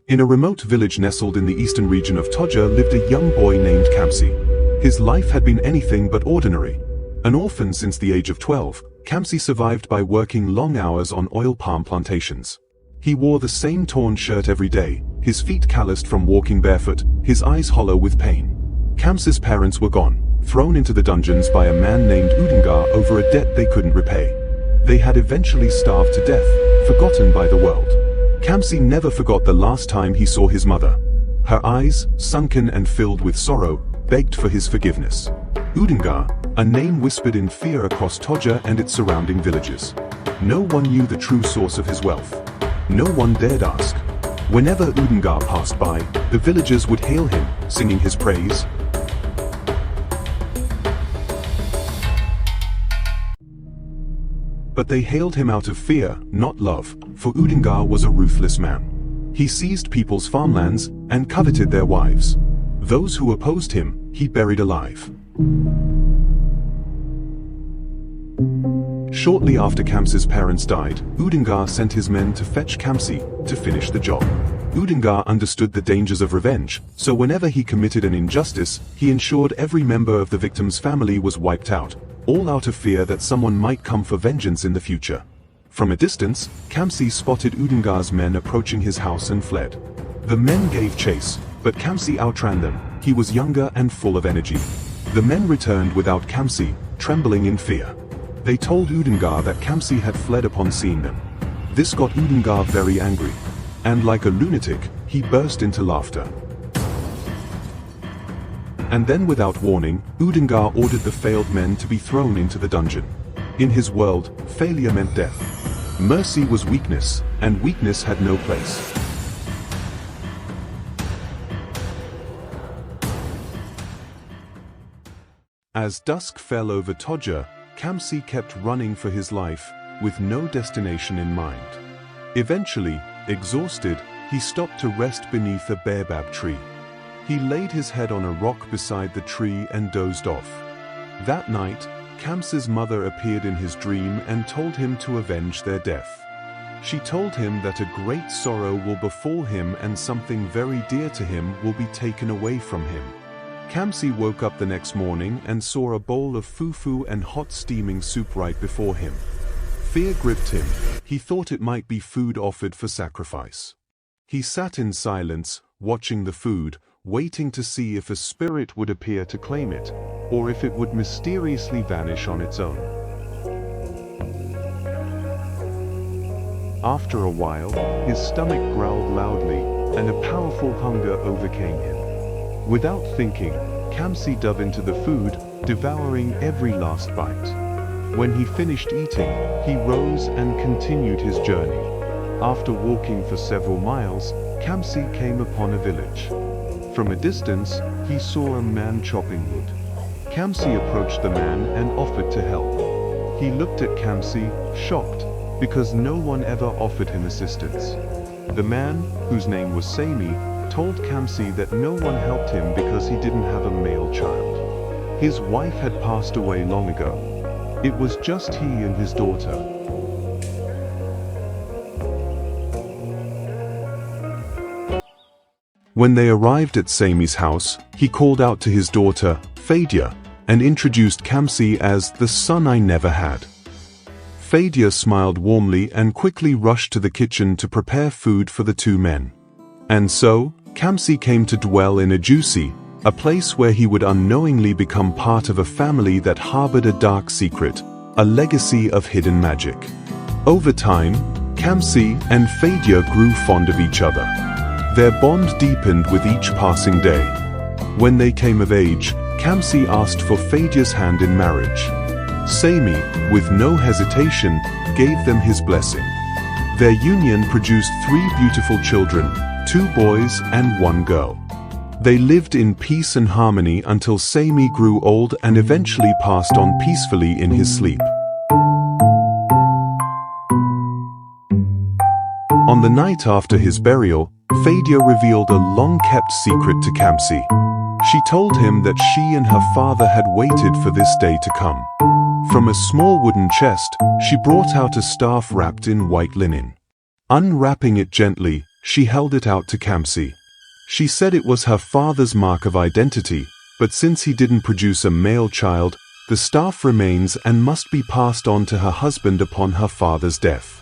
In a remote village nestled in the eastern region of Tajah lived a young boy named Kamsi. His life had been anything but ordinary. An orphan since the age of 12, Kamsi survived by working long hours on oil palm plantations. He wore the same torn shirt every day, his feet calloused from walking barefoot, his eyes hollow with pain. Kamsi's parents were gone, thrown into the dungeons by a man named Udengaa over a debt they couldn't repay. They had eventually starved to death, forgotten by the world. Kamsi never forgot the last time he saw his mother. Her eyes, sunken and filled with sorrow, begged for his forgiveness. Udengaa, a name whispered in fear across Tajah and its surrounding villages. No one knew the true source of his wealth. No one dared ask. Whenever Udengaa passed by, the villagers would hail him, singing his praise. But they hailed him out of fear, not love, for Udengaa was a ruthless man. He seized people's farmlands and coveted their wives. Those who opposed him, he buried alive. Shortly after Kamsi's parents died, Udengaa sent his men to fetch Kamsi to finish the job. Udengaa understood the dangers of revenge, so whenever he committed an injustice, he ensured every member of the victim's family was wiped out, all out of fear that someone might come for vengeance in the future. From a distance, Kamsi spotted Udengaa's men approaching his house and fled. The men gave chase, but Kamsi outran them. He was younger and full of energy. The men returned without Kamsi, trembling in fear. They told Udengaa that Kamsi had fled upon seeing them. This got Udengaa very angry, and like a lunatic, he burst into laughter. And then without warning, Udengaa ordered the failed men to be thrown into the dungeon. In his world, failure meant death. Mercy was weakness, and weakness had no place. As dusk fell over Tajah, Kamsi kept running for his life, with no destination in mind. Eventually, exhausted, he stopped to rest beneath a baobab tree. He laid his head on a rock beside the tree and dozed off. That night, Kamsi's mother appeared in his dream and told him to avenge their death. She told him that a great sorrow will befall him and something very dear to him will be taken away from him. Kamsi woke up the next morning and saw a bowl of fufu and hot steaming soup right before him. Fear gripped him. He thought it might be food offered for sacrifice. He sat in silence, watching the food, waiting to see if a spirit would appear to claim it, or if it would mysteriously vanish on its own. After a while, his stomach growled loudly, and a powerful hunger overcame him. Without thinking, Kamsi dove into the food, devouring every last bite. When he finished eating, he rose and continued his journey. After walking for several miles, Kamsi came upon a village. From a distance, he saw a man chopping wood. Kamsi approached the man and offered to help. He looked at Kamsi, shocked, because no one ever offered him assistance. The man, whose name was Sami, told Kamsi that no one helped him because he didn't have a male child. His wife had passed away long ago. It was just he and his daughter. When they arrived at Sami's house, he called out to his daughter, Tajah, and introduced Kamsi as the son I never had. Tajah smiled warmly and quickly rushed to the kitchen to prepare food for the two men. And so, Kamsi came to dwell in Ajusi, a place where he would unknowingly become part of a family that harbored a dark secret, a legacy of hidden magic. Over time, Kamsi and Tajah grew fond of each other. Their bond deepened with each passing day. When they came of age, Kamsi asked for Tajah's hand in marriage. Sami, with no hesitation, gave them his blessing. Their union produced 3 beautiful children, 2 boys and 1 girl. They lived in peace and harmony until Sami grew old and eventually passed on peacefully in his sleep. On the night after his burial, Tajah revealed a long-kept secret to Kamsi. She told him that she and her father had waited for this day to come. From a small wooden chest, she brought out a staff wrapped in white linen. Unwrapping it gently, She held it out to Kamsi. She said it was her father's mark of identity, but since he didn't produce a male child, the staff remains and must be passed on to her husband upon her father's death.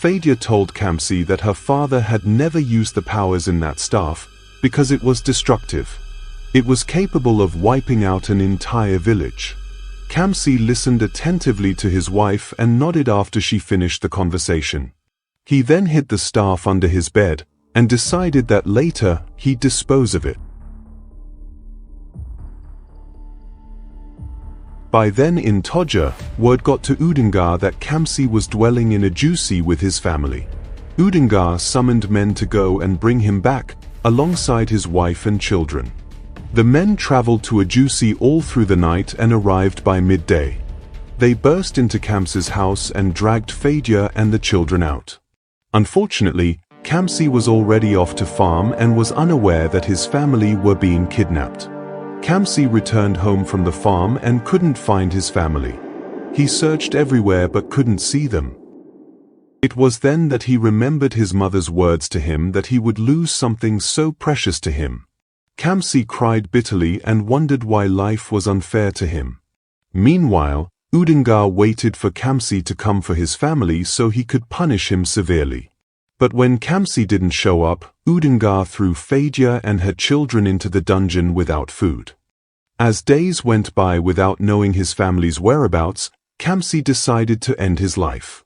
Tajah told Kamsi that her father had never used the powers in that staff because it was destructive. It was capable of wiping out an entire village. Kamsi listened attentively to his wife and nodded after she finished the conversation. He then hid the staff under his bed and decided that later he'd dispose of it. By then in Tajah, word got to Udengaa that Kamsi was dwelling in a juicy with his family. Udengaa summoned men to go and bring him back, alongside his wife and children. The men traveled to a juicy all through the night and arrived by midday. They burst into Kamsi's house and dragged Tajah and the children out. Unfortunately, Kamsi was already off to farm and was unaware that his family were being kidnapped. Kamsi returned home from the farm and couldn't find his family. He searched everywhere but couldn't see them. It was then that he remembered his mother's words to him that he would lose something so precious to him. Kamsi cried bitterly and wondered why life was unfair to him. Meanwhile, Udengaa waited for Kamsi to come for his family so he could punish him severely. But when Kamsi didn't show up, Udengaa threw Tajah and her children into the dungeon without food. As days went by without knowing his family's whereabouts, Kamsi decided to end his life.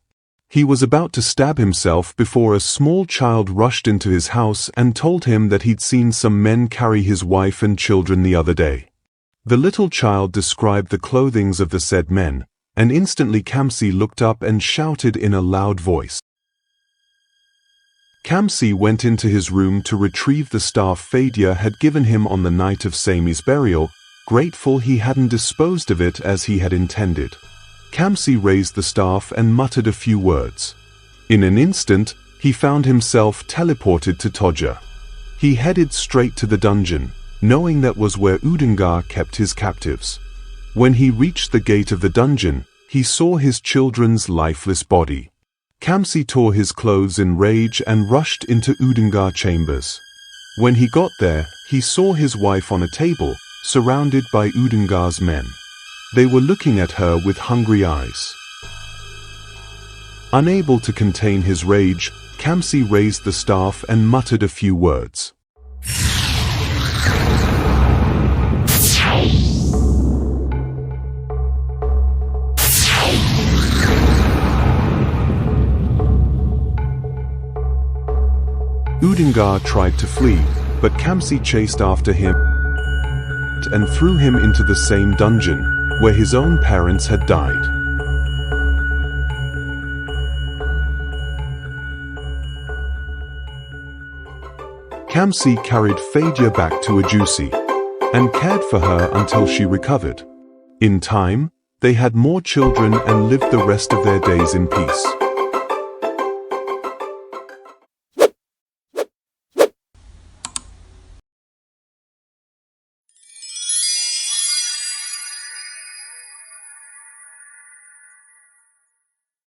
He was about to stab himself before a small child rushed into his house and told him that he'd seen some men carry his wife and children the other day. The little child described the clothings of the said men, and instantly Kamsi looked up and shouted in a loud voice. Kamsi went into his room to retrieve the staff Tajah had given him on the night of Sami's burial, grateful he hadn't disposed of it as he had intended. Kamsi raised the staff and muttered a few words. In an instant, he found himself teleported to Tajah. He headed straight to the dungeon, knowing that was where Udengaa kept his captives. When he reached the gate of the dungeon, he saw his children's lifeless body. Kamsi tore his clothes in rage and rushed into Udengaa chambers. When he got there, he saw his wife on a table, surrounded by Udengaa's men. They were looking at her with hungry eyes. Unable to contain his rage, Kamsi raised the staff and muttered a few words. Udengaa tried to flee, but Kamsi chased after him and threw him into the same dungeon, where his own parents had died. Kamsi carried Tajah back to Ajusi and cared for her until she recovered. In time, they had more children and lived the rest of their days in peace.